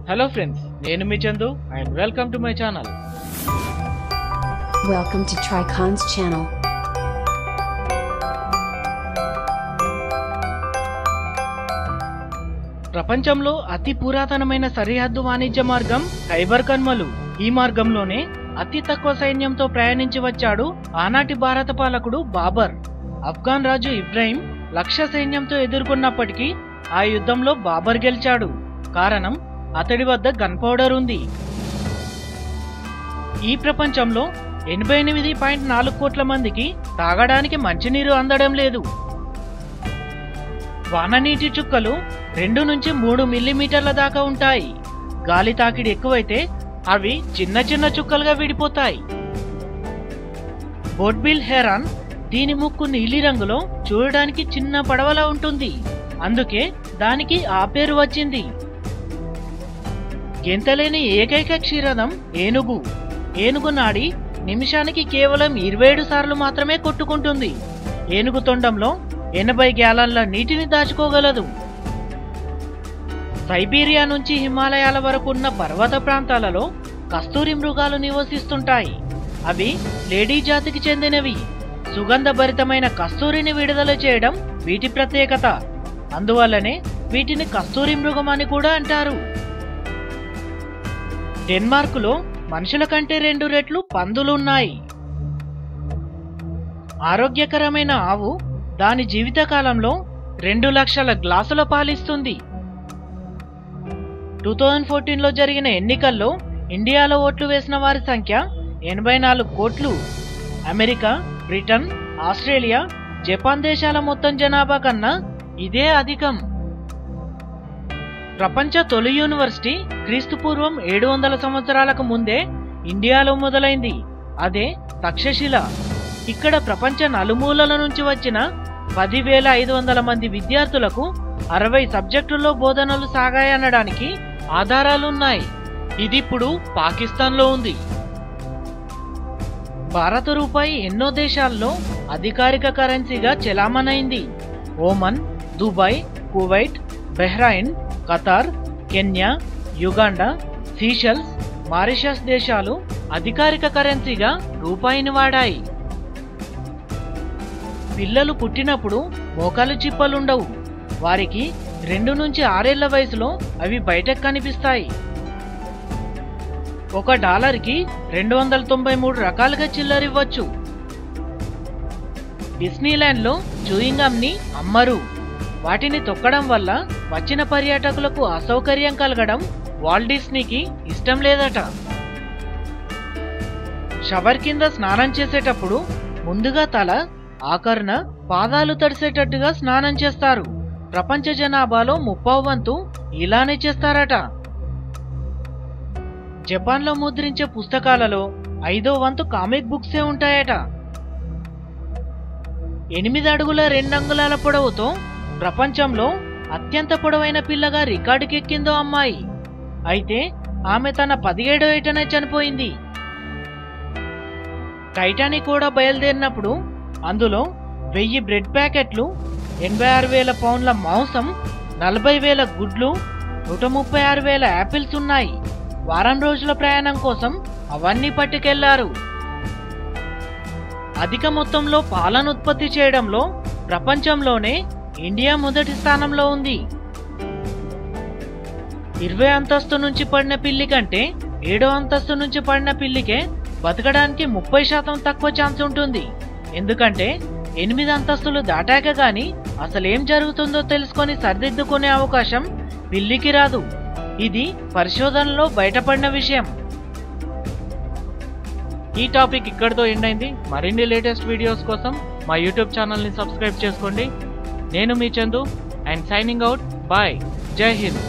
Hello friends, నేను మీ Chandu and welcome to my channel. Welcome to Tricon's channel. ప్రపంచంలో అతి పురాతనమైన సరిహద్దు వాణిజ్య మార్గం ఖైబర్ కన్మలు. ఈ మార్గంలోనే అతి తక్కువ సైన్యంతో ప్రయాణించి వచ్చాడు ఆనాటి భారత పాలకుడు బాబర్. ఆఫ్ఘన్ రాజు ఇబ్రాహిం లక్ష సైన్యంతో ఎదుర్కొన్నప్పటికీ ఆ యుద్ధంలో బాబర్ గెలిచాడు. కారణం అతడి వద్ద గన్ పౌడర్ ఉంది. ఈ ప్రపంచంలో 88.4 కోట్ల మందికి తాగడానికి మంచినీరు అందడం లేదు. వాననీటి చుక్కలు 2 నుంచి 3 మిల్లీమీటర్ల దాకా ఉంటాయి. గాలి తాకిడి ఎక్కువైతే అవి చిన్న చిన్న చుక్కలుగా విడిపోతాయి. బోట్బిల్ హెరాన్ దీని ముక్కు నీలి రంగులో చూడడానికి చిన్న పడవలా ఉంటుంది. అందుకే దానికి ఆ పేరు వచ్చింది. గెంతలేని ఏకైక క్షీరదం ఏనుగు. ఏనుగు నాడి నిమిషానికి కేవలం 27 సార్లు మాత్రమే కొట్టుకుంటుంది. ఏనుగు తొండంలో 80 గ్యాలన్ల నీటిని దాచుకోగలదు. సైబీరియా నుంచి హిమాలయాల వరకు ఉన్న పర్వత ప్రాంతాలలో కస్తూరి మృగాలు నివసిస్తుంటాయి. అవి లేడీ జాతికి చెందినవి. సుగంధభరితమైన కస్తూరిని విడుదల చేయడం వీటి ప్రత్యేకత. అందువల్లనే వీటిని కస్తూరి మృగం అని కూడా అంటారు. డెన్మార్కులో మనుషుల కంటే 2 రెట్లు పందులున్నాయి. ఆరోగ్యకరమైన ఆవు దాని జీవితకాలంలో 2 లక్షల గ్లాసుల పాలిస్తుంది. 2014లో జరిగిన ఎన్నికల్లో ఇండియాలో ఓట్లు వేసిన వారి సంఖ్య 84 కోట్లు. అమెరికా, బ్రిటన్, ఆస్ట్రేలియా, జపాన్ దేశాల మొత్తం జనాభా కన్నా ఇదే అధికం. ప్రపంచ తొలి యూనివర్సిటీ క్రీస్తుపూర్వం 700 సంవత్సరాలకు ముందే ఇండియాలో మొదలైంది. అదే తక్షశిల. ఇక్కడ ప్రపంచ నలుమూలల నుంచి వచ్చిన 10,500 మంది విద్యార్థులకు 60 సబ్జెక్టుల్లో బోధనలు సాగాయనడానికి ఆధారాలున్నాయి. ఇది ఇప్పుడు పాకిస్తాన్లో ఉంది. భారత రూపాయి ఎన్నో దేశాల్లో అధికారిక కరెన్సీగా చెలామణైంది. Oman, Dubai, Kuwait, Bahrain, Qatar, Kenya, Uganda, Seychelles, Mauritius దేశాలు అధికారిక కరెన్సీగా రూపాయిని వాడాయి. పిల్లలు పుట్టినప్పుడు మోకాలు చిప్పలుండవు. వారికి 2 నుంచి 6 ఏళ్ల వయసులో అవి బయటకు కనిపిస్తాయి. $1కి 293 రకాలుగా చిల్లరివ్వచ్చు. డిస్నీల్యాండ్లో చూయింగ్ గమ్ ని అమ్మరు. వాటిని తొక్కడం వల్ల వచ్చిన పర్యాటకులకు అసౌకర్యం కలగడం వాల్ట్ డిస్నీకి ఇష్టం లేదట. షవర్ కింద స్నానం చేసేటప్పుడు ముందుగా తల, ఆఖరున పాదాలు తడిసేటట్టుగా స్నానం చేస్తారు. ప్రపంచ జనాభాలో 30% ఇలానే చేస్తారట. జపాన్లో ముద్రించే పుస్తకాలలో 5వ వంతు కామిక్ బుక్సే ఉంటాయట. 8 అడుగుల 2 అంగుళాల పొడవుతో ప్రపంచంలో అత్యంత పొడవైన పిల్లగా రికార్డుకెక్కిందో అమ్మాయి. అయితే ఆమె తన 17వ ఏటనే చనిపోయింది. టైటానిక్ కూడా బయలుదేరినప్పుడు అందులో 1000 బ్రెడ్ ప్యాకెట్లు, 86,000 పౌండ్ల మాంసం, 40,000 గుడ్లు, 136,000 యాపిల్స్ ఉన్నాయి. వారం రోజుల ప్రయాణం కోసం అవన్నీ పట్టుకెళ్లారు. అధిక మొత్తంలో పాలను ఉత్పత్తి చేయడంలో ప్రపంచంలోనే ఇండియా మొదటి స్థానంలో ఉంది. 20 అంతస్తు నుంచి పడిన పిల్లి కంటే 7వ అంతస్తు నుంచి పడిన పిల్లికే బతకడానికి 30% తక్కువ ఛాన్స్ ఉంటుంది. ఎందుకంటే 8 అంతస్తులు దాటాక గాని అసలేం జరుగుతుందో తెలుసుకొని సరిదిద్దుకునే అవకాశం పిల్లికి రాదు. ఇది పరిశోధనలో బయటపడిన విషయం. ఈ టాపిక్ ఇక్కడితో ఎండ్ అయింది. మరిన్ని లేటెస్ట్ వీడియోస్ కోసం మా యూట్యూబ్ ఛానల్ని సబ్స్క్రైబ్ చేసుకోండి. నేను మీ Chandu and signing out. Bye. Jai Hind.